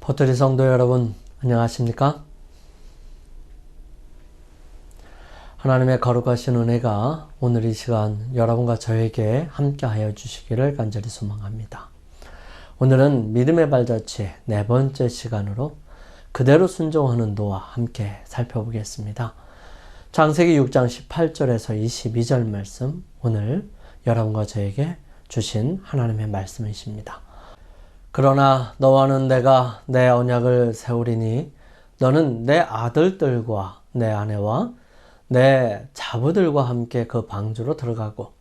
포터리 성도 여러분, 안녕하십니까? 하나님의 거룩하신 은혜가 오늘 이 시간 여러분과 저에게 함께하여 주시기를 간절히 소망합니다. 오늘은 믿음의 발자취 네 번째 시간으로 그대로 순종하는 노아 함께 살펴보겠습니다. 창세기 6장 18절에서 22절 말씀, 오늘 여러분과 저에게 주신 하나님의 말씀이십니다. 그러나 너와는 내가 내 언약을 세우리니 너는 내 아들들과 내 아내와 내 자부들과 함께 그 방주로 들어가고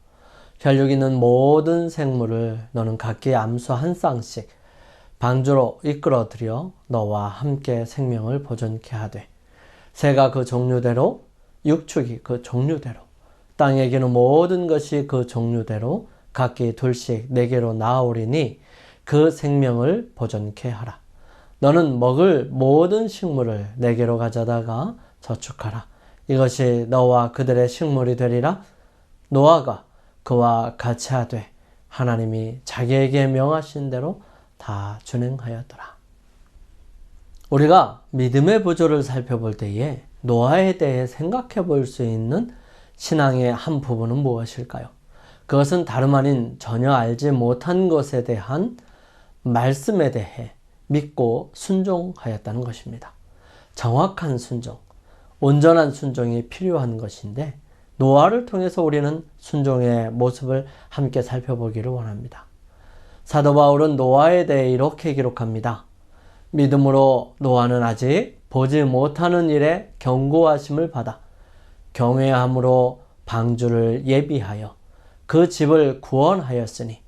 혈육 있는 모든 생물을 너는 각기 암수 한 쌍씩 방주로 이끌어들여 너와 함께 생명을 보존케 하되 새가 그 종류대로 육축이 그 종류대로 땅에 기는 모든 것이 그 종류대로 각기 둘씩 네개로 나아오리니 그 생명을 보존케 하라. 너는 먹을 모든 식물을 네개로 가져다가 저축하라. 이것이 너와 그들의 식물이 되리라. 노아가 그와 같이 하되 하나님이 자기에게 명하신 대로 다 준행하였더라. 우리가 믿음의 부조를 살펴볼 때에 노아에 대해 생각해 볼 수 있는 신앙의 한 부분은 무엇일까요? 그것은 다름 아닌 전혀 알지 못한 것에 대한 말씀에 대해 믿고 순종하였다는 것입니다. 정확한 순종, 온전한 순종이 필요한 것인데 노아를 통해서 우리는 순종의 모습을 함께 살펴보기를 원합니다. 사도 바울은 노아에 대해 이렇게 기록합니다. 믿음으로 노아는 아직 보지 못하는 일에 경고하심을 받아 경외함으로 방주를 예비하여 그 집을 구원하였으니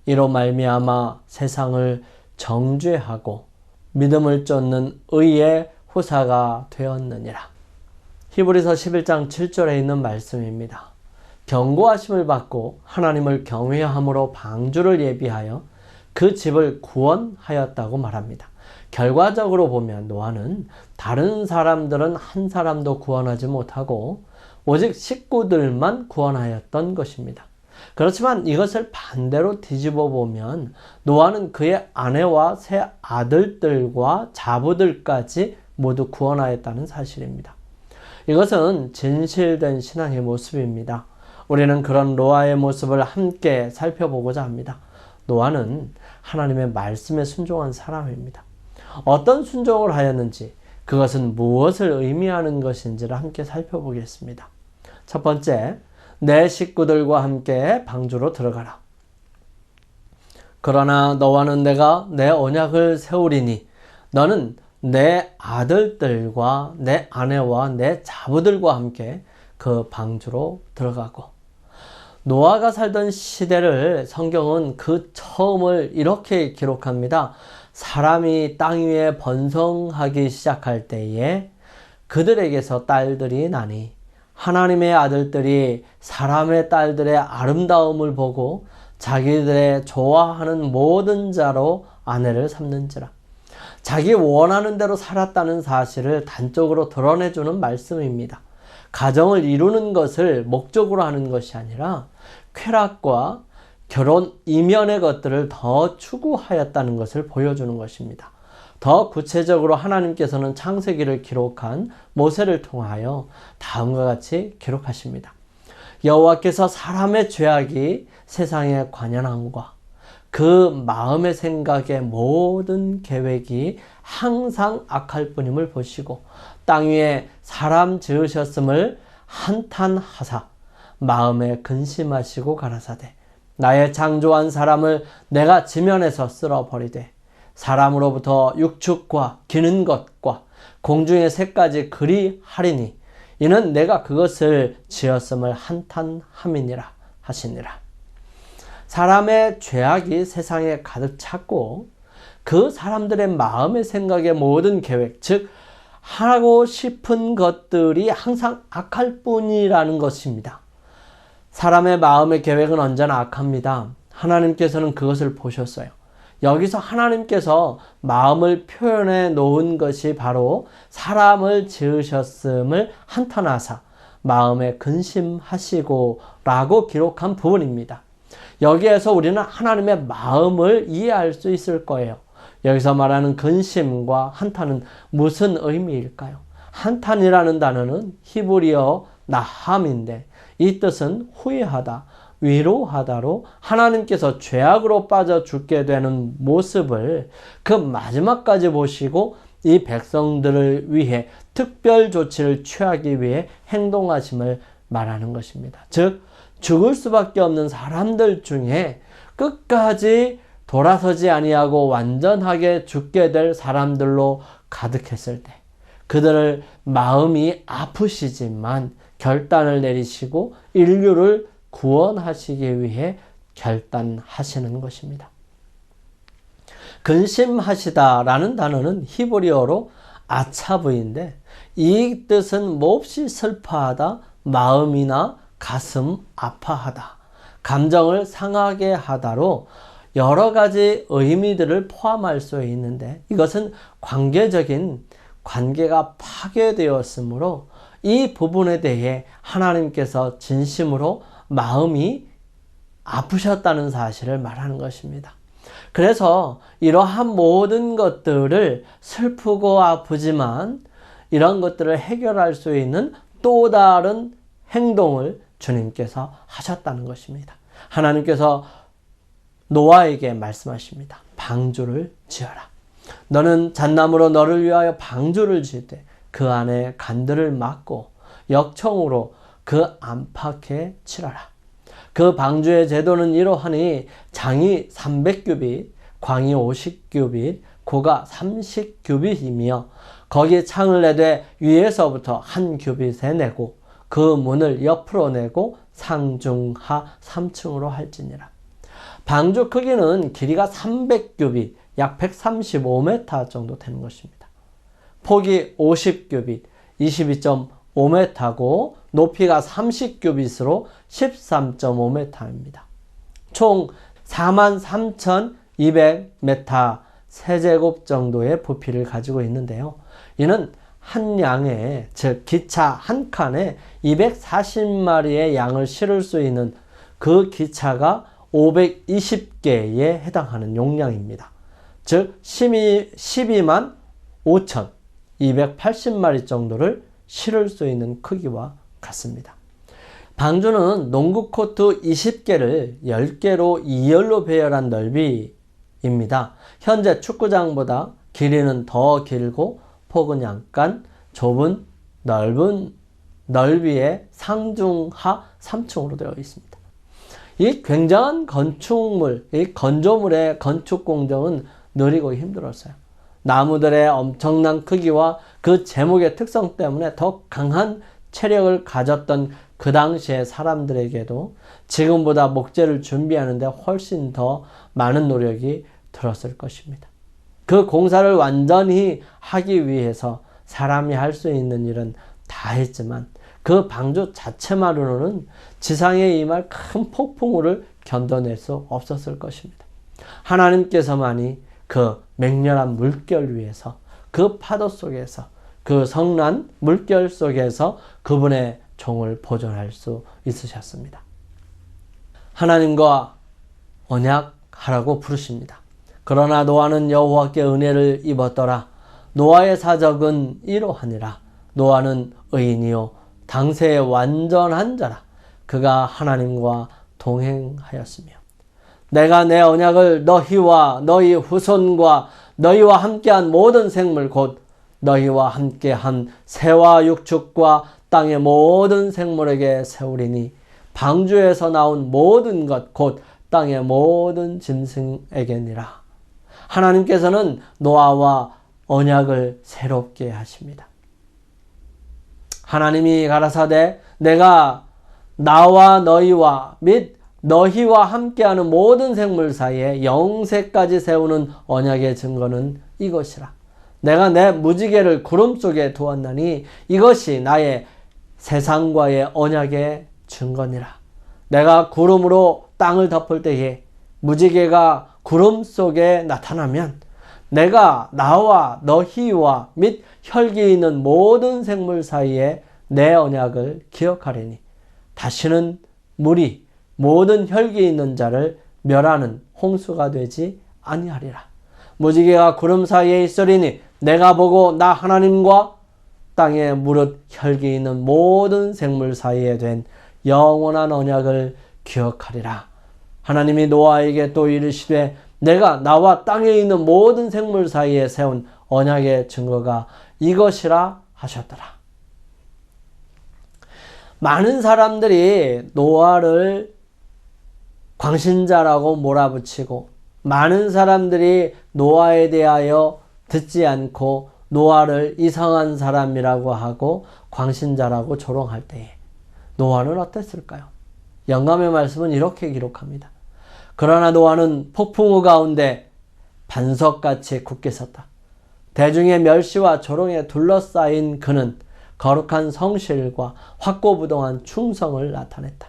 이로 말미암아 세상을 정죄하고 믿음을 쫓는 의의 후사가 되었느니라. 히브리서 11장 7절에 있는 말씀입니다. 경고하심을 받고 하나님을 경외함으로 방주를 예비하여 그 집을 구원하였다고 말합니다. 결과적으로 보면 노아는 다른 사람들은 한 사람도 구원하지 못하고 오직 식구들만 구원하였던 것입니다. 그렇지만 이것을 반대로 뒤집어 보면 노아는 그의 아내와 세 아들들과 자부들까지 모두 구원하였다는 사실입니다. 이것은 진실된 신앙의 모습입니다. 우리는 그런 노아의 모습을 함께 살펴보고자 합니다. 노아는 하나님의 말씀에 순종한 사람입니다. 어떤 순종을 하였는지, 그것은 무엇을 의미하는 것인지를 함께 살펴보겠습니다. 첫 번째, 내 식구들과 함께 방주로 들어가라. 그러나 너와는 내가 내 언약을 세우리니 너는 내 아들들과 내 아내와 내 자부들과 함께 그 방주로 들어가고. 노아가 살던 시대를 성경은 그 처음을 이렇게 기록합니다. 사람이 땅 위에 번성하기 시작할 때에 그들에게서 딸들이 나니 하나님의 아들들이 사람의 딸들의 아름다움을 보고 자기들의 좋아하는 모든 자로 아내를 삼는지라. 자기 원하는 대로 살았다는 사실을 단적으로 드러내주는 말씀입니다. 가정을 이루는 것을 목적으로 하는 것이 아니라 쾌락과 결혼 이면의 것들을 더 추구하였다는 것을 보여주는 것입니다. 더 구체적으로 하나님께서는 창세기를 기록한 모세를 통하여 다음과 같이 기록하십니다. 여호와께서 사람의 죄악이 세상에 관연함과 그 마음의 생각의 모든 계획이 항상 악할 뿐임을 보시고 땅 위에 사람 지으셨음을 한탄하사 마음에 근심하시고 가라사대 나의 창조한 사람을 내가 지면에서 쓸어버리되 사람으로부터 육축과 기는 것과 공중의 새까지 그리 하리니 이는 내가 그것을 지었음을 한탄함이니라 하시니라. 사람의 죄악이 세상에 가득 찼고 그 사람들의 마음의 생각의 모든 계획, 즉 하고 싶은 것들이 항상 악할 뿐이라는 것입니다. 사람의 마음의 계획은 언제나 악합니다. 하나님께서는 그것을 보셨어요. 여기서 하나님께서 마음을 표현해 놓은 것이 바로 사람을 지으셨음을 한탄하사 마음에 근심하시고 라고 기록한 부분입니다. 여기에서 우리는 하나님의 마음을 이해할 수 있을 거예요. 여기서 말하는 근심과 한탄은 무슨 의미일까요? 한탄이라는 단어는 히브리어 나함인데 이 뜻은 후회하다, 위로하다로 하나님께서 죄악으로 빠져 죽게 되는 모습을 그 마지막까지 보시고 이 백성들을 위해 특별 조치를 취하기 위해 행동하심을 말하는 것입니다. 즉 죽을 수밖에 없는 사람들 중에 끝까지 돌아서지 아니하고 완전하게 죽게 될 사람들로 가득했을 때 그들을 마음이 아프시지만 결단을 내리시고 인류를 구원하시기 위해 결단하시는 것입니다. 근심하시다라는 단어는 히브리어로 아차브인데 이 뜻은 몹시 슬퍼하다, 마음이나 가슴 아파하다, 감정을 상하게 하다로 여러 가지 의미들을 포함할 수 있는데 이것은 관계가 파괴되었으므로 이 부분에 대해 하나님께서 진심으로 마음이 아프셨다는 사실을 말하는 것입니다. 그래서 이러한 모든 것들을 슬프고 아프지만 이런 것들을 해결할 수 있는 또 다른 행동을 주님께서 하셨다는 것입니다. 하나님께서 노아에게 말씀하십니다. 방주를 지어라. 너는 잣나무로 너를 위하여 방주를 지되 그 안에 간들을 막고 역청으로 그 안팎에 칠하라. 그 방주의 제도는 이러하니 장이 300규빗, 광이 50규빗, 고가 30규빗이며 거기에 창을 내되 위에서부터 1규빗에 내고 그 문을 옆으로 내고 상중하 3층으로 할지니라. 방주 크기는 길이가 300규빗, 약 135m 정도 되는 것입니다. 폭이 50규빗, 22.5m고 높이가 30규빗으로 13.5m입니다. 총 43,200m 세제곱 정도의 부피를 가지고 있는데요. 이는 한 양에, 즉 기차 한 칸에 240마리의 양을 실을 수 있는 그 기차가 520개에 해당하는 용량입니다. 즉 12만 5,280마리 정도를 실을 수 있는 크기와 같습니다. 방주는 농구 코트 20개를 10개로 2열로 배열한 넓이입니다. 현재 축구장보다 길이는 더 길고 폭은 약간 좁은 넓은 넓이의 상중하 3층으로 되어 있습니다. 이 굉장한 건축물, 이 건조물의 건축 공정은 느리고 힘들었어요. 나무들의 엄청난 크기와 그 제목의 특성 때문에 더 강한 체력을 가졌던 그 당시의 사람들에게도 지금보다 목재를 준비하는데 훨씬 더 많은 노력이 들었을 것입니다. 그 공사를 완전히 하기 위해서 사람이 할 수 있는 일은 다 했지만 그 방주 자체만으로는 지상에 임할 큰 폭풍우를 견뎌낼 수 없었을 것입니다. 하나님께서만이 그 맹렬한 물결 위에서 그 파도 속에서 그 성난 물결 속에서 그분의 종을 보존할 수 있으셨습니다. 하나님과 언약하라고 부르십니다. 그러나 노아는 여호와께 은혜를 입었더라. 노아의 사적은 이러하니라. 노아는 의인이요 당세의 완전한 자라. 그가 하나님과 동행하였으며 내가 내 언약을 너희와 너희 후손과 너희와 함께한 모든 생물 곧 너희와 함께한 새와 육축과 땅의 모든 생물에게 세우리니 방주에서 나온 모든 것 곧 땅의 모든 짐승에게니라. 하나님께서는 노아와 언약을 새롭게 하십니다. 하나님이 가라사대 내가 나와 너희와 및 너희와 함께하는 모든 생물 사이에 영세까지 세우는 언약의 증거는 이것이라. 내가 내 무지개를 구름 속에 두었나니 이것이 나의 세상과의 언약의 증거니라. 내가 구름으로 땅을 덮을 때에 무지개가 구름 속에 나타나면 내가 나와 너희와 및 혈기 있는 모든 생물 사이에 내 언약을 기억하리니 다시는 물이 모든 혈기 있는 자를 멸하는 홍수가 되지 아니하리라. 무지개가 구름 사이에 있으리니 내가 보고 나 하나님과 땅에 무릇 혈기 있는 모든 생물 사이에 된 영원한 언약을 기억하리라. 하나님이 노아에게 또 이르시되 내가 나와 땅에 있는 모든 생물 사이에 세운 언약의 증거가 이것이라 하셨더라. 많은 사람들이 노아를 광신자라고 몰아붙이고 많은 사람들이 노아에 대하여 듣지 않고 노아를 이상한 사람이라고 하고 광신자라고 조롱할 때에 노아는 어땠을까요? 영감의 말씀은 이렇게 기록합니다. 그러나 노아는 폭풍우 가운데 반석같이 굳게 섰다. 대중의 멸시와 조롱에 둘러싸인 그는 거룩한 성실과 확고부동한 충성을 나타냈다.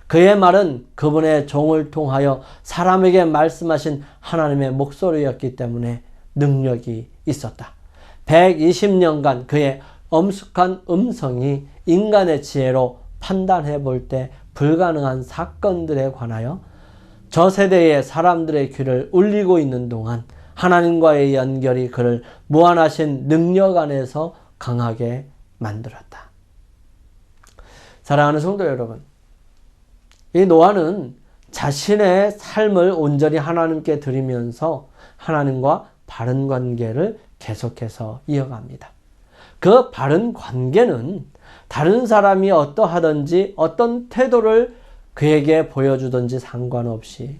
그의 말은 그분의 종을 통하여 사람에게 말씀하신 하나님의 목소리였기 때문에 능력이 있었다. 120년간 그의 엄숙한 음성이 인간의 지혜로 판단해 볼 때 불가능한 사건들에 관하여 저 세대의 사람들의 귀를 울리고 있는 동안 하나님과의 연결이 그를 무한하신 능력 안에서 강하게 만들었다. 사랑하는 성도 여러분, 이 노아는 자신의 삶을 온전히 하나님께 드리면서 하나님과 바른 관계를 계속해서 이어갑니다. 그 바른 관계는 다른 사람이 어떠하든지 어떤 태도를 그에게 보여주든지 상관없이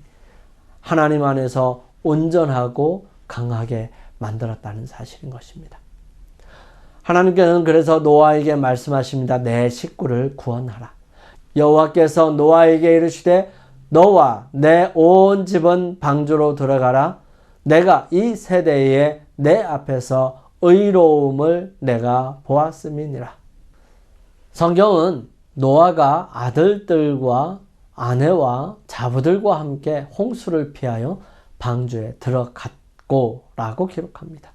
하나님 안에서 온전하고 강하게 만들었다는 사실인 것입니다. 하나님께서는 그래서 노아에게 말씀하십니다. 내 식구를 구원하라. 여호와께서 노아에게 이르시되 너와 내 온 집은 방주로 들어가라. 내가 이 세대에 내 앞에서 의로움을 내가 보았음이니라. 성경은 노아가 아들들과 아내와 자부들과 함께 홍수를 피하여 방주에 들어갔고 라고 기록합니다.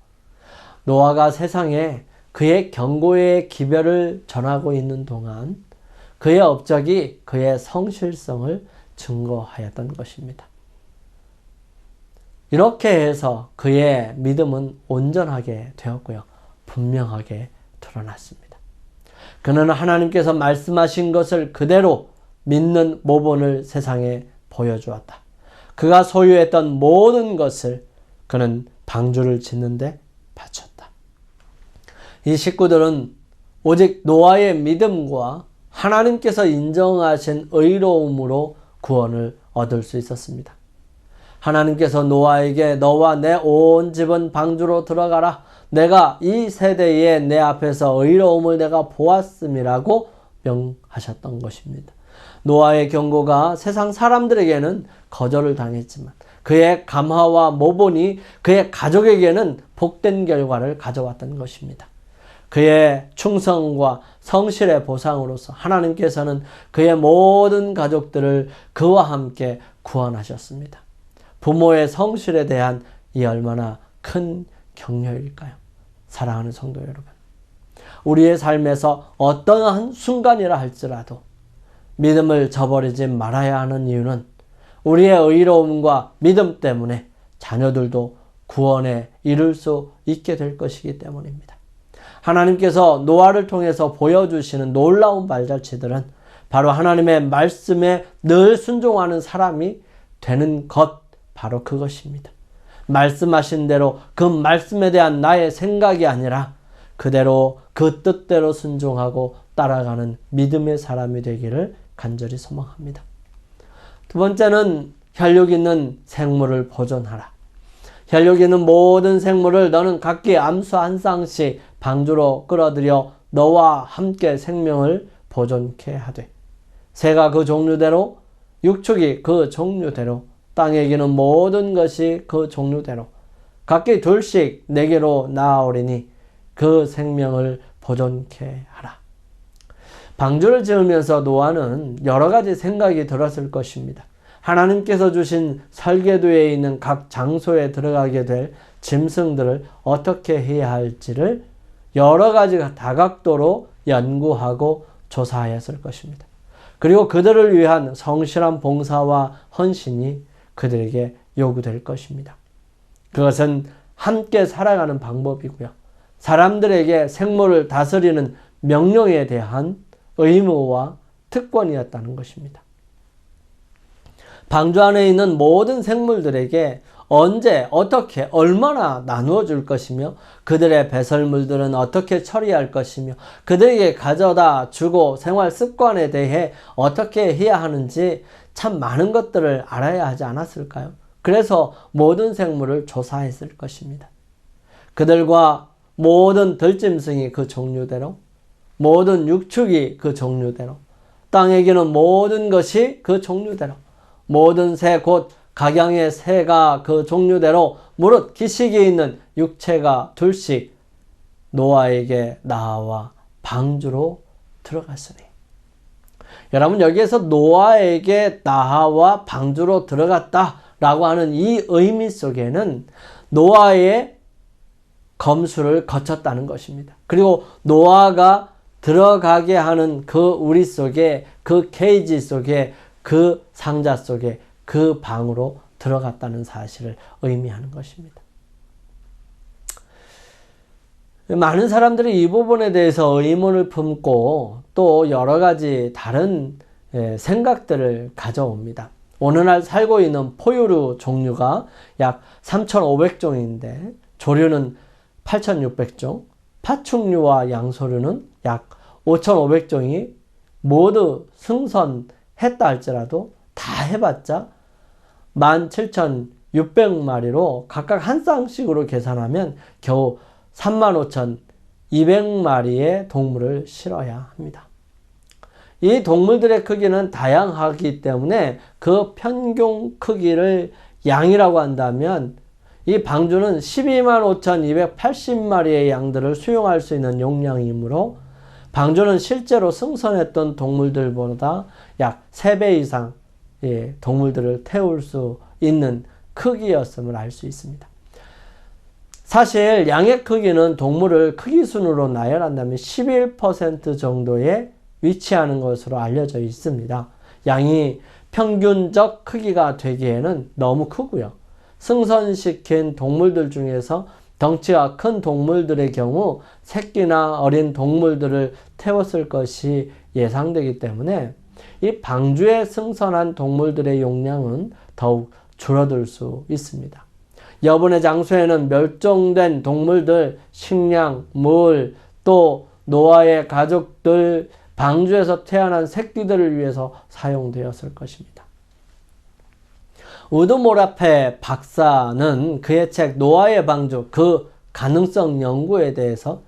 노아가 세상에 그의 경고의 기별을 전하고 있는 동안 그의 업적이 그의 성실성을 증거하였던 것입니다. 이렇게 해서 그의 믿음은 온전하게 되었고요. 분명하게 드러났습니다. 그는 하나님께서 말씀하신 것을 그대로 믿는 모본을 세상에 보여주었다. 그가 소유했던 모든 것을 그는 방주를 짓는데 바쳤다. 이 식구들은 오직 노아의 믿음과 하나님께서 인정하신 의로움으로 구원을 얻을 수 있었습니다. 하나님께서 노아에게 너와 내 온 집은 방주로 들어가라. 내가 이 세대에 내 앞에서 의로움을 내가 보았음이라고 명하셨던 것입니다. 노아의 경고가 세상 사람들에게는 거절을 당했지만 그의 감화와 모본이 그의 가족에게는 복된 결과를 가져왔던 것입니다. 그의 충성과 성실의 보상으로서 하나님께서는 그의 모든 가족들을 그와 함께 구원하셨습니다. 부모의 성실에 대한 이 얼마나 큰 격려일까요? 사랑하는 성도 여러분, 우리의 삶에서 어떠한 순간이라 할지라도 믿음을 저버리지 말아야 하는 이유는 우리의 의로움과 믿음 때문에 자녀들도 구원에 이를 수 있게 될 것이기 때문입니다. 하나님께서 노아를 통해서 보여주시는 놀라운 발자취들은 바로 하나님의 말씀에 늘 순종하는 사람이 되는 것, 바로 그것입니다. 말씀하신 대로 그 말씀에 대한 나의 생각이 아니라 그대로 그 뜻대로 순종하고 따라가는 믿음의 사람이 되기를 간절히 소망합니다. 두 번째는 혈육 있는 생물을 보존하라. 혈육 있는 모든 생물을 너는 각기 암수 한 쌍씩 방주로 끌어들여 너와 함께 생명을 보존케 하되 새가 그 종류대로 육축이 그 종류대로 땅에 기는 모든 것이 그 종류대로 각기 둘씩 내게로 나아오리니 그 생명을 보존케 하라. 방주를 지으면서 노아는 여러 가지 생각이 들었을 것입니다. 하나님께서 주신 설계도에 있는 각 장소에 들어가게 될 짐승들을 어떻게 해야 할지를 여러 가지 다각도로 연구하고 조사하였을 것입니다. 그리고 그들을 위한 성실한 봉사와 헌신이 그들에게 요구될 것입니다. 그것은 함께 살아가는 방법이고요. 사람들에게 생물을 다스리는 명령에 대한 의무와 특권이었다는 것입니다. 방주 안에 있는 모든 생물들에게 언제, 어떻게, 얼마나 나누어 줄 것이며 그들의 배설물들은 어떻게 처리할 것이며 그들에게 가져다 주고 생활 습관에 대해 어떻게 해야 하는지 참 많은 것들을 알아야 하지 않았을까요? 그래서 모든 생물을 조사했을 것입니다. 그들과 모든 들짐승이 그 종류대로, 모든 육축이 그 종류대로, 땅에 기는 모든 것이 그 종류대로, 모든 새 곧 각양의 새가 그 종류대로 무릇 기식이 있는 육체가 둘씩 노아에게 나와 방주로 들어갔으니. 여러분, 여기에서 노아에게 나와 방주로 들어갔다라고 하는 이 의미 속에는 노아의 검수를 거쳤다는 것입니다. 그리고 노아가 들어가게 하는 그 우리 속에, 그 케이지 속에, 그 상자 속에, 그 방으로 들어갔다는 사실을 의미하는 것입니다. 많은 사람들이 이 부분에 대해서 의문을 품고 또 여러 가지 다른 생각들을 가져옵니다. 오늘날 살고 있는 포유류 종류가 약 3,500종인데 조류는 8,600종, 파충류와 양서류는 약 5,500종이 모두 승선했다 할지라도 다 해봤자 17,600마리로 각각 한 쌍씩으로 계산하면 겨우 35,200마리의 동물을 실어야 합니다. 이 동물들의 크기는 다양하기 때문에 그 평균 크기를 양이라고 한다면 이 방주는 125,280마리의 양들을 수용할 수 있는 용량이므로 방주는 실제로 승선했던 동물들보다 약 3배 이상 동물들을 태울 수 있는 크기였음을 알 수 있습니다. 사실 양의 크기는 동물을 크기 순으로 나열한다면 11% 정도에 위치하는 것으로 알려져 있습니다. 양이 평균적 크기가 되기에는 너무 크고요. 승선시킨 동물들 중에서 덩치가 큰 동물들의 경우 새끼나 어린 동물들을 태웠을 것이 예상되기 때문에 이 방주에 승선한 동물들의 용량은 더욱 줄어들 수 있습니다. 여분의 장소에는 멸종된 동물들, 식량, 물, 또 노아의 가족들, 방주에서 태어난 새끼들을 위해서 사용되었을 것입니다. 우드 모라페 박사는 그의 책 노아의 방주, 그 가능성 연구에서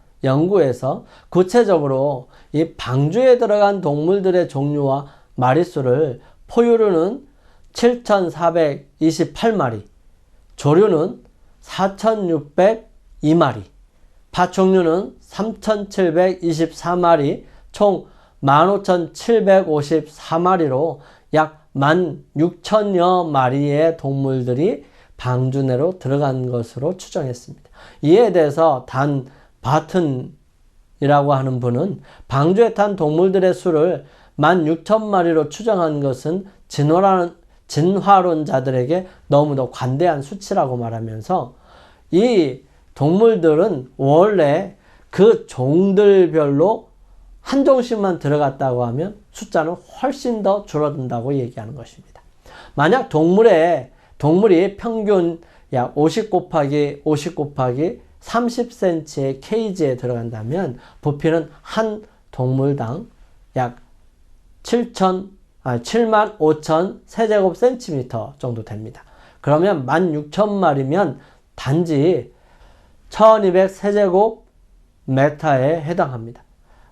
구체적으로 이 방주에 들어간 동물들의 종류와 마리수를 포유류는 7,428마리, 조류는 4,602마리, 파충류는 3,724마리, 총 15,754마리로 약 16,000여 마리의 동물들이 방주 내로 들어간 것으로 추정했습니다. 이에 대해서 단 바튼이라고 하는 분은 방주에 탄 동물들의 수를 16,000마리로 추정한 것은 진화론자들에게 너무도 관대한 수치라고 말하면서 이 동물들은 원래 그 종들별로 한 종씩만 들어갔다고 하면 숫자는 훨씬 더 줄어든다고 얘기하는 것입니다. 만약 동물이 평균 약 50 곱하기 30cm의 케이지에 들어간다면 부피는 한 동물당 약 75,000 세제곱센티미터 정도 됩니다. 그러면 16,000마리면 단지 1200 세제곱미터에 해당합니다.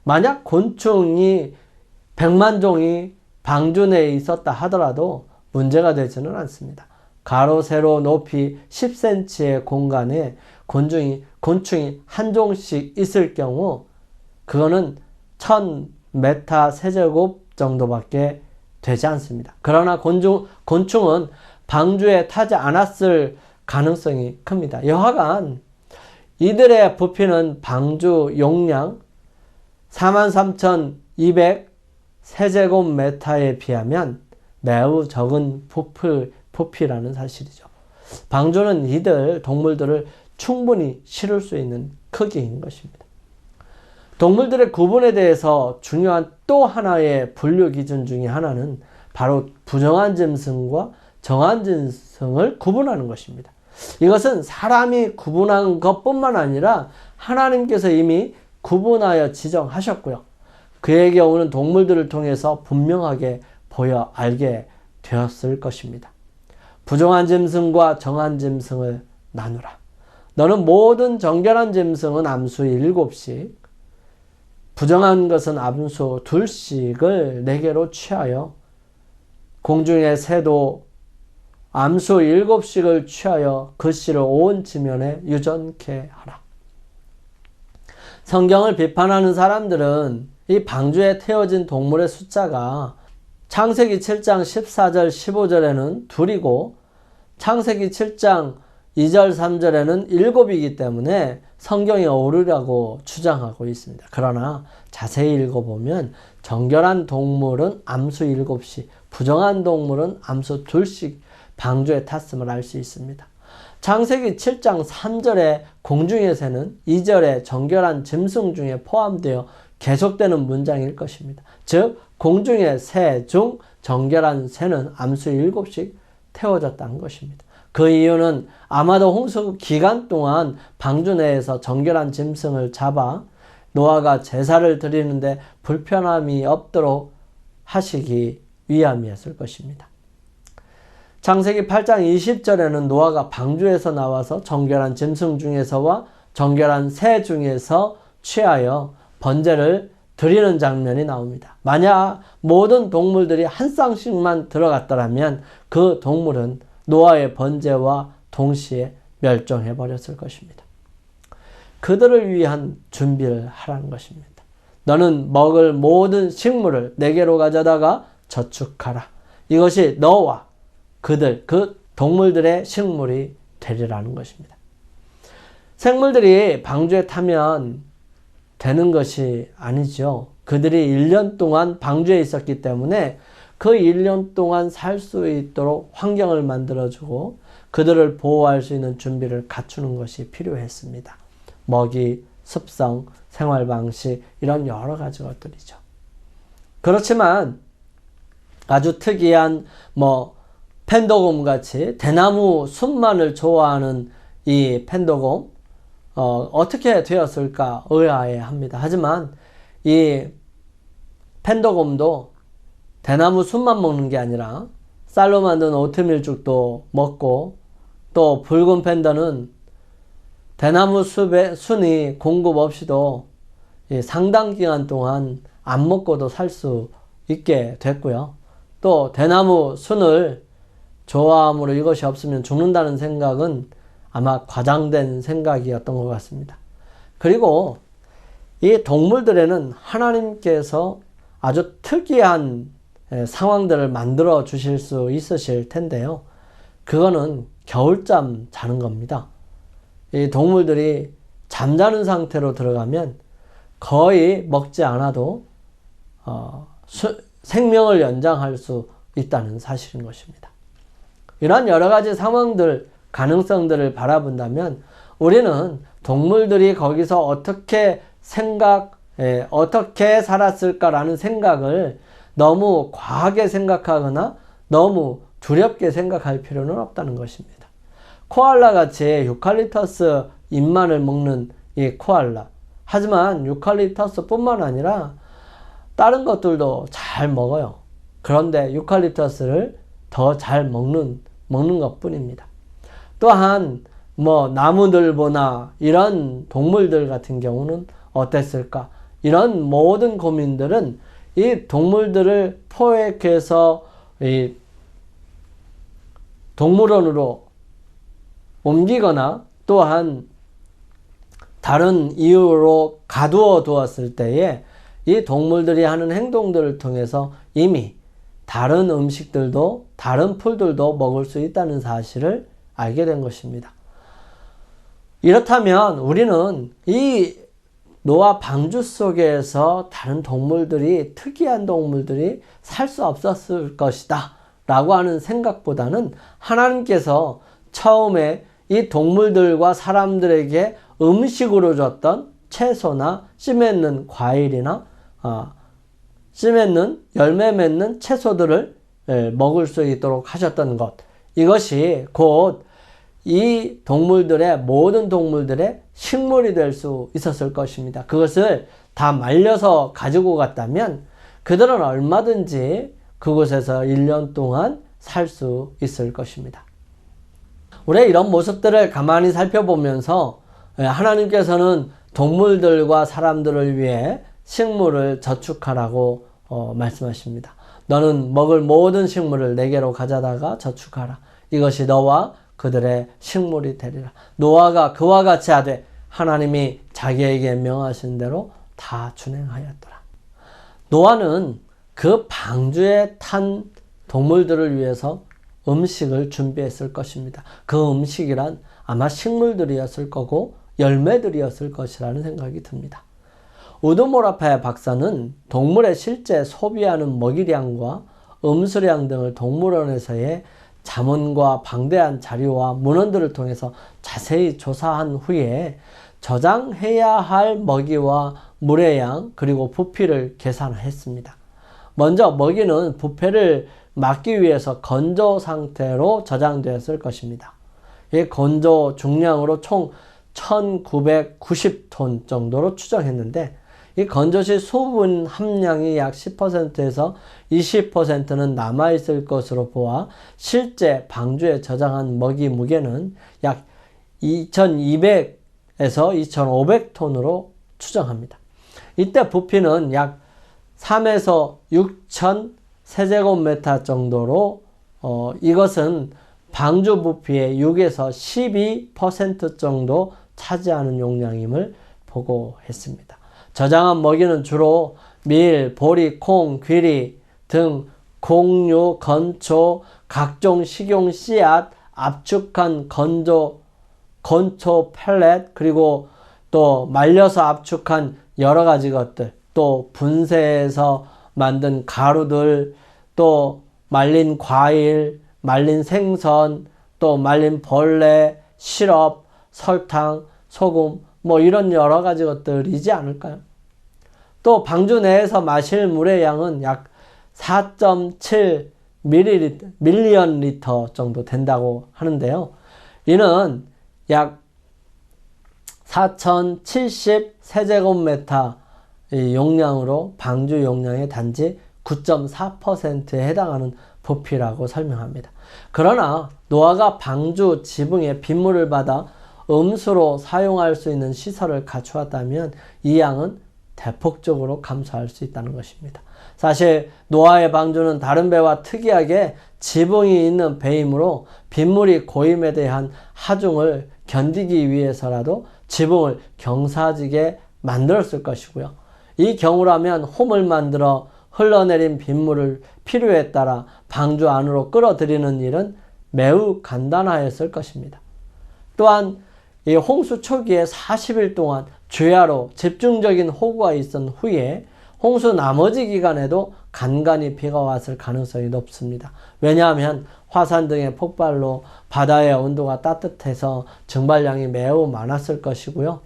만약 곤충이 100만 종이 방주 내에 있었다 하더라도 문제가 되지는 않습니다. 가로, 세로, 높이 10cm의 공간에 곤충이 한 종씩 있을 경우 그거는 1000m 세제곱 정도밖에 되지 않습니다. 그러나 곤충은 방주에 타지 않았을 가능성이 큽니다. 여하간 이들의 부피는 방주 용량 43,200 세제곱미터에 비하면 매우 적은 부피라는 사실이죠. 방주는 이들 동물들을 충분히 실을 수 있는 크기인 것입니다. 동물들의 구분에 대해서 중요한 또 하나의 분류 기준 중에 하나는 바로 부정한 짐승과 정한 짐승을 구분하는 것입니다. 이것은 사람이 구분한 것뿐만 아니라 하나님께서 이미 구분하여 지정하셨고요. 그의 경우는 동물들을 통해서 분명하게 보여 알게 되었을 것입니다. 부정한 짐승과 정한 짐승을 나누라. 너는 모든 정결한 짐승은 암수 7씩, 부정한 것은 암수 2씩을 내게로 취하여 공중의 새도 암수 7씩을 취하여 그 씨를 온 지면에 유전케 하라. 성경을 비판하는 사람들은 이 방주에 태워진 동물의 숫자가 창세기 7장 14절 15절에는 2이고 창세기 7장 2절 3절에는 7이기 때문에 성경에 오르라고 주장하고 있습니다. 그러나 자세히 읽어보면 정결한 동물은 암수 7씩, 부정한 동물은 암수 2씩 방주에 탔음을 알 수 있습니다. 창세기 7장 3절에 공중의 새는 2절에 정결한 짐승 중에 포함되어 계속되는 문장일 것입니다. 즉 공중의 새 중 정결한 새는 암수 7씩 태워졌다는 것입니다. 그 이유는 아마도 홍수 기간 동안 방주 내에서 정결한 짐승을 잡아 노아가 제사를 드리는데 불편함이 없도록 하시기 위함이었을 것입니다. 창세기 8장 20절에는 노아가 방주에서 나와서 정결한 짐승 중에서와 정결한 새 중에서 취하여 번제를 드리는 장면이 나옵니다. 만약 모든 동물들이 한 쌍씩만 들어갔더라면 그 동물은 노아의 번제와 동시에 멸종해 버렸을 것입니다. 그들을 위한 준비를 하라는 것입니다. 너는 먹을 모든 식물을 내게로 가져다가 저축하라. 이것이 너와 그들, 그 동물들의 식물이 되리라는 것입니다. 생물들이 방주에 타면 되는 것이 아니죠. 그들이 1년 동안 방주에 있었기 때문에 그 1년 동안 살 수 있도록 환경을 만들어주고 그들을 보호할 수 있는 준비를 갖추는 것이 필요했습니다. 먹이, 습성, 생활 방식 이런 여러 가지 것들이죠. 그렇지만 아주 특이한 펜더곰 같이 대나무 숲만을 좋아하는 이 펜더곰 어떻게 되었을까 의아해합니다. 하지만 이 펜더곰도 대나무 숲만 먹는 게 아니라 쌀로 만든 오트밀죽도 먹고 또 붉은 팬더는 대나무 숲의 순이 공급 없이도 상당 기간 동안 안 먹고도 살 수 있게 됐고요. 또 대나무 순을 좋아함으로 이것이 없으면 죽는다는 생각은 아마 과장된 생각이었던 것 같습니다. 그리고 이 동물들에는 하나님께서 아주 특이한 상황들을 만들어 주실 수 있으실 텐데요. 그거는 겨울잠 자는 겁니다. 이 동물들이 잠자는 상태로 들어가면 거의 먹지 않아도 생명을 연장할 수 있다는 사실인 것입니다. 이러한 여러 가지 상황들, 가능성들을 바라본다면 우리는 동물들이 거기서 어떻게 살았을까라는 생각을 너무 과하게 생각하거나 너무 두렵게 생각할 필요는 없다는 것입니다. 코알라 같이 유칼립터스 잎만을 먹는 이 코알라. 하지만 유칼립터스 뿐만 아니라 다른 것들도 잘 먹어요. 그런데 유칼립터스를 더 잘 먹는 것 뿐입니다. 또한 나무늘보나 이런 동물들 같은 경우는 어땠을까? 이런 모든 고민들은 이 동물들을 포획해서 이 동물원으로 옮기거나 또한 다른 이유로 가두어 두었을 때에 이 동물들이 하는 행동들을 통해서 이미 다른 음식들도 다른 풀들도 먹을 수 있다는 사실을 알게 된 것입니다. 이렇다면 우리는 이 노아 방주 속에서 다른 동물들이, 특이한 동물들이 살 수 없었을 것이다 라고 하는 생각보다는 하나님께서 처음에 이 동물들과 사람들에게 음식으로 줬던 채소나 씨 맺는 과일이나 씨 맺는 열매 맺는 채소들을 먹을 수 있도록 하셨던 것, 이것이 곧 이 동물들의 모든 동물들의 식물이 될 수 있었을 것입니다. 그것을 다 말려서 가지고 갔다면 그들은 얼마든지 그곳에서 1년 동안 살 수 있을 것입니다. 우리 이런 모습들을 가만히 살펴보면서 하나님께서는 동물들과 사람들을 위해 식물을 저축하라고 말씀하십니다. 너는 먹을 모든 식물을 내게로 가져다가 저축하라. 이것이 너와 그들의 식물이 되리라. 노아가 그와 같이 하되 하나님이 자기에게 명하신 대로 다 준행하였더라. 노아는 그 방주에 탄 동물들을 위해서 음식을 준비했을 것입니다. 그 음식이란 아마 식물들이었을 거고 열매들이었을 것이라는 생각이 듭니다. 우드모라파의 박사는 동물의 실제 소비하는 먹이량과 음수량 등을 동물원에서의 자문과 방대한 자료와 문헌들을 통해서 자세히 조사한 후에 저장해야 할 먹이와 물의 양 그리고 부피를 계산했습니다. 먼저 먹이는 부패를 막기 위해서 건조 상태로 저장되었을 것입니다. 이 건조 중량으로 총 1990톤 정도로 추정했는데 이 건조 시 수분 함량이 약 10%에서 20%는 남아있을 것으로 보아 실제 방주에 저장한 먹이 무게는 약 2200에서 2500톤으로 추정합니다. 이때 부피는 약 3에서 6천 세제곱미터 정도로 이것은 방주 부피의 6에서 12% 정도 차지하는 용량임을 보고했습니다. 저장한 먹이는 주로 밀, 보리, 콩, 귀리 등 곡류, 건초, 각종 식용 씨앗, 압축한 건초 펠렛, 그리고 또 말려서 압축한 여러 가지 것들, 또 분쇄해서 만든 가루들, 또 말린 과일, 말린 생선, 또 말린 벌레, 시럽, 설탕, 소금, 이런 여러 가지 것들이지 않을까요? 또 방주 내에서 마실 물의 양은 약 4.7 밀리언 리터 정도 된다고 하는데요. 이는 약 4070 세제곱미터 용량으로 방주 용량의 단지 9.4%에 해당하는 부피라고 설명합니다. 그러나 노아가 방주 지붕에 빗물을 받아 음수로 사용할 수 있는 시설을 갖추었다면 이 양은 대폭적으로 감소할 수 있다는 것입니다. 사실 노아의 방주는 다른 배와 특이하게 지붕이 있는 배이므로 빗물이 고임에 대한 하중을 견디기 위해서라도 지붕을 경사지게 만들었을 것이고요. 이 경우라면 홈을 만들어 흘러내린 빗물을 필요에 따라 방주 안으로 끌어들이는 일은 매우 간단하였을 것입니다. 또한 이 홍수 초기에 40일 동안 주야로 집중적인 호우가 있은 후에 홍수 나머지 기간에도 간간히 비가 왔을 가능성이 높습니다. 왜냐하면 화산 등의 폭발로 바다의 온도가 따뜻해서 증발량이 매우 많았을 것이고요.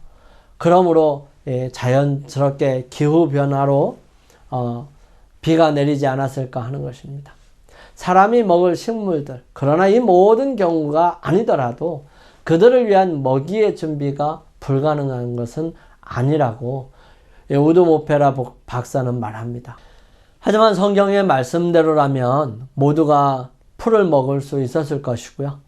그러므로 자연스럽게 기후변화로 비가 내리지 않았을까 하는 것입니다. 사람이 먹을 식물들, 그러나 이 모든 경우가 아니더라도 그들을 위한 먹이의 준비가 불가능한 것은 아니라고 우드모페라 박사는 말합니다. 하지만 성경의 말씀대로라면 모두가 풀을 먹을 수 있었을 것이고요.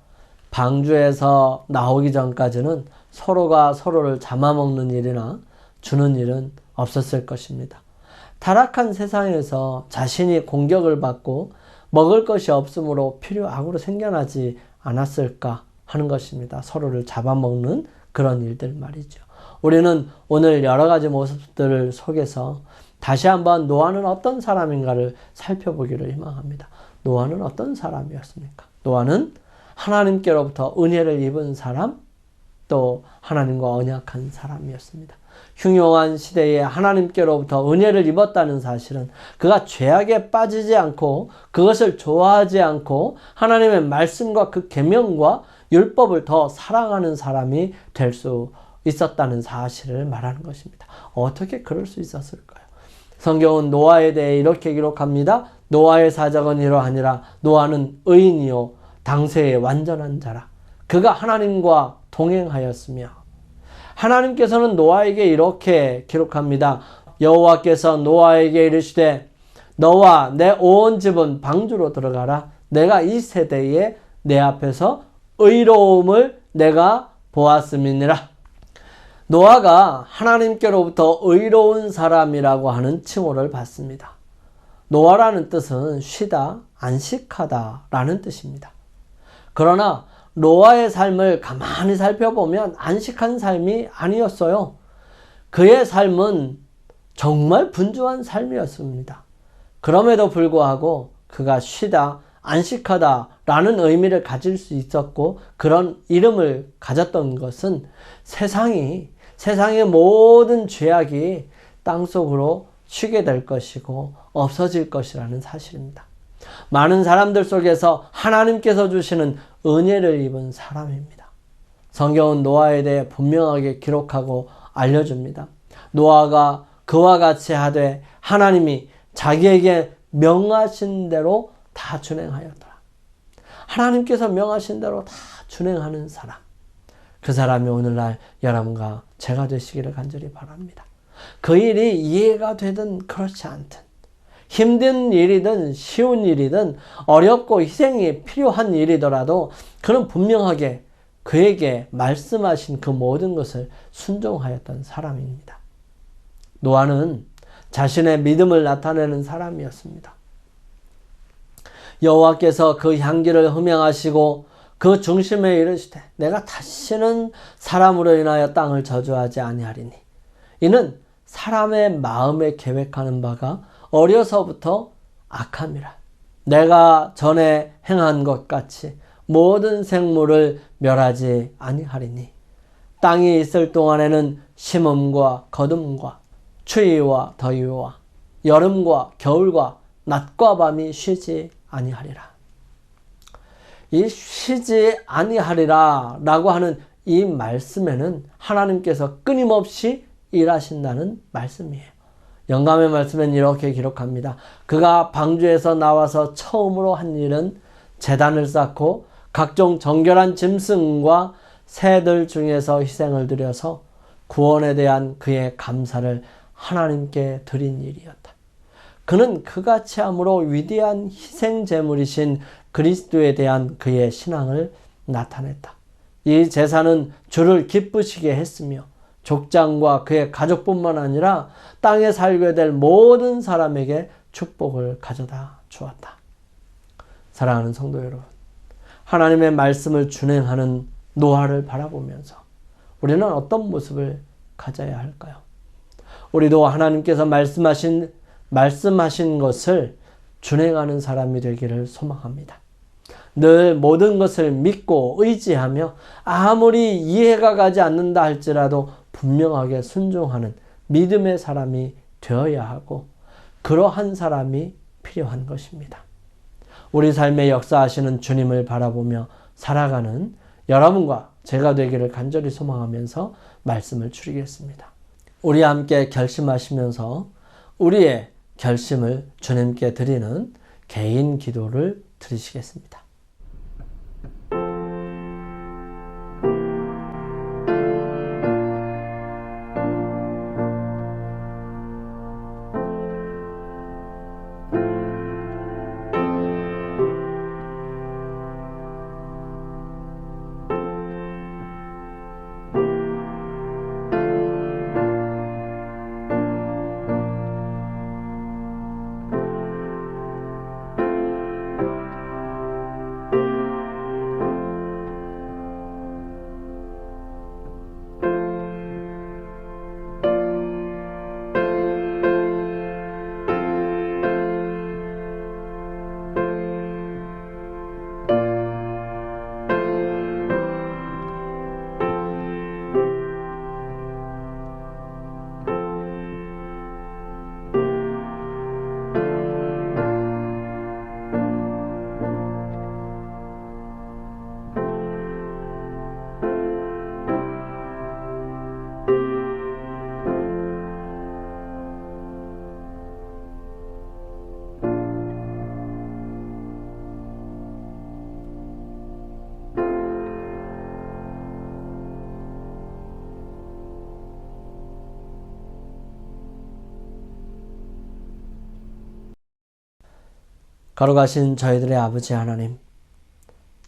방주에서 나오기 전까지는 서로가 서로를 잡아먹는 일이나 주는 일은 없었을 것입니다. 타락한 세상에서 자신이 공격을 받고 먹을 것이 없으므로 필요악으로 생겨나지 않았을까 하는 것입니다. 서로를 잡아먹는 그런 일들 말이죠. 우리는 오늘 여러 가지 모습들 속에서 다시 한번 노아는 어떤 사람인가를 살펴보기를 희망합니다. 노아는 어떤 사람이었습니까? 노아는 하나님께로부터 은혜를 입은 사람, 또 하나님과 언약한 사람이었습니다. 흉흉한 시대에 하나님께로부터 은혜를 입었다는 사실은 그가 죄악에 빠지지 않고 그것을 좋아하지 않고 하나님의 말씀과 그 계명과 율법을 더 사랑하는 사람이 될 수 있었다는 사실을 말하는 것입니다. 어떻게 그럴 수 있었을까요? 성경은 노아에 대해 이렇게 기록합니다. 노아의 사적은 이러하니라. 노아는 의인이요 당세의 완전한 자라. 그가 하나님과 동행하였으며. 하나님께서는 노아에게 이렇게 기록합니다. 여호와께서 노아에게 이르시되 너와 내 온 집은 방주로 들어가라. 내가 이 세대에 내 앞에서 의로움을 내가 보았음이니라. 노아가 하나님께로부터 의로운 사람이라고 하는 칭호를 받습니다. 노아라는 뜻은 쉬다, 안식하다 라는 뜻입니다. 그러나 노아의 삶을 가만히 살펴보면 안식한 삶이 아니었어요. 그의 삶은 정말 분주한 삶이었습니다. 그럼에도 불구하고 그가 쉬다, 안식하다 라는 의미를 가질 수 있었고 그런 이름을 가졌던 것은 세상의 모든 죄악이 땅속으로 쉬게 될 것이고 없어질 것이라는 사실입니다. 많은 사람들 속에서 하나님께서 주시는 은혜를 입은 사람입니다. 성경은 노아에 대해 분명하게 기록하고 알려줍니다. 노아가 그와 같이 하되 하나님이 자기에게 명하신 대로 다 준행하였더라. 하나님께서 명하신 대로 다 준행하는 사람. 그 사람이 오늘날 여러분과 제가 되시기를 간절히 바랍니다. 그 일이 이해가 되든 그렇지 않든 힘든 일이든 쉬운 일이든 어렵고 희생이 필요한 일이더라도 그는 분명하게 그에게 말씀하신 그 모든 것을 순종하였던 사람입니다. 노아는 자신의 믿음을 나타내는 사람이었습니다. 여호와께서 그 향기를 흠양하시고 그 중심에 이르시되 내가 다시는 사람으로 인하여 땅을 저주하지 아니하리니 이는 사람의 마음에 계획하는 바가 어려서부터 악함이라. 내가 전에 행한 것 같이 모든 생물을 멸하지 아니하리니 땅이 있을 동안에는 심음과 거둠과 추위와 더위와 여름과 겨울과 낮과 밤이 쉬지 아니하리라. 이 쉬지 아니하리라 라고 하는 이 말씀에는 하나님께서 끊임없이 일하신다는 말씀이에요. 영감의 말씀엔 이렇게 기록합니다. 그가 방주에서 나와서 처음으로 한 일은 제단을 쌓고 각종 정결한 짐승과 새들 중에서 희생을 드려서 구원에 대한 그의 감사를 하나님께 드린 일이었다. 그는 그같이 함으로 위대한 희생 제물이신 그리스도에 대한 그의 신앙을 나타냈다. 이 제사는 주를 기쁘시게 했으며 족장과 그의 가족뿐만 아니라 땅에 살게 될 모든 사람에게 축복을 가져다 주었다. 사랑하는 성도 여러분, 하나님의 말씀을 준행하는 노아를 바라보면서 우리는 어떤 모습을 가져야 할까요? 우리도 하나님께서 말씀하신 것을 준행하는 사람이 되기를 소망합니다. 늘 모든 것을 믿고 의지하며 아무리 이해가 가지 않는다 할지라도 분명하게 순종하는 믿음의 사람이 되어야 하고 그러한 사람이 필요한 것입니다. 우리 삶에 역사하시는 주님을 바라보며 살아가는 여러분과 제가 되기를 간절히 소망하면서 말씀을 줄이겠습니다. 우리 함께 결심하시면서 우리의 결심을 주님께 드리는 개인 기도를 드리시겠습니다. 걸어가신 저희들의 아버지 하나님,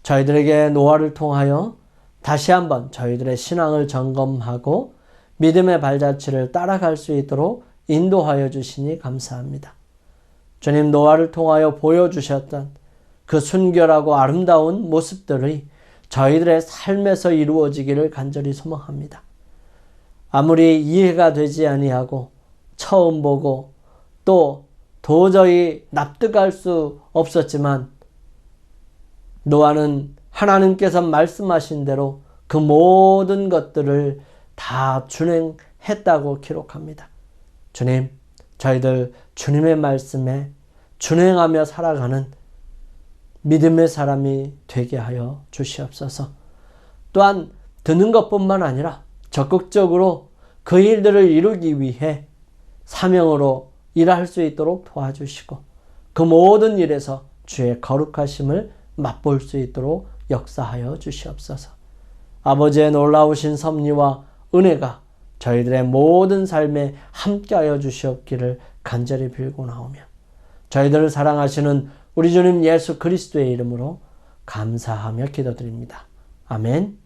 저희들에게 노아를 통하여 다시 한번 저희들의 신앙을 점검하고 믿음의 발자취를 따라갈 수 있도록 인도하여 주시니 감사합니다. 주님, 노아를 통하여 보여주셨던 그 순결하고 아름다운 모습들이 저희들의 삶에서 이루어지기를 간절히 소망합니다. 아무리 이해가 되지 아니하고 처음 보고 또 도저히 납득할 수 없었지만 노아는 하나님께서 말씀하신 대로 그 모든 것들을 다 준행했다고 기록합니다. 주님, 저희들 주님의 말씀에 준행하며 살아가는 믿음의 사람이 되게 하여 주시옵소서. 또한 듣는 것뿐만 아니라 적극적으로 그 일들을 이루기 위해 사명으로 일할 수 있도록 도와주시고 그 모든 일에서 주의 거룩하심을 맛볼 수 있도록 역사하여 주시옵소서. 아버지의 놀라우신 섭리와 은혜가 저희들의 모든 삶에 함께하여 주시옵기를 간절히 빌고 나오며 저희들을 사랑하시는 우리 주님 예수 그리스도의 이름으로 감사하며 기도드립니다. 아멘.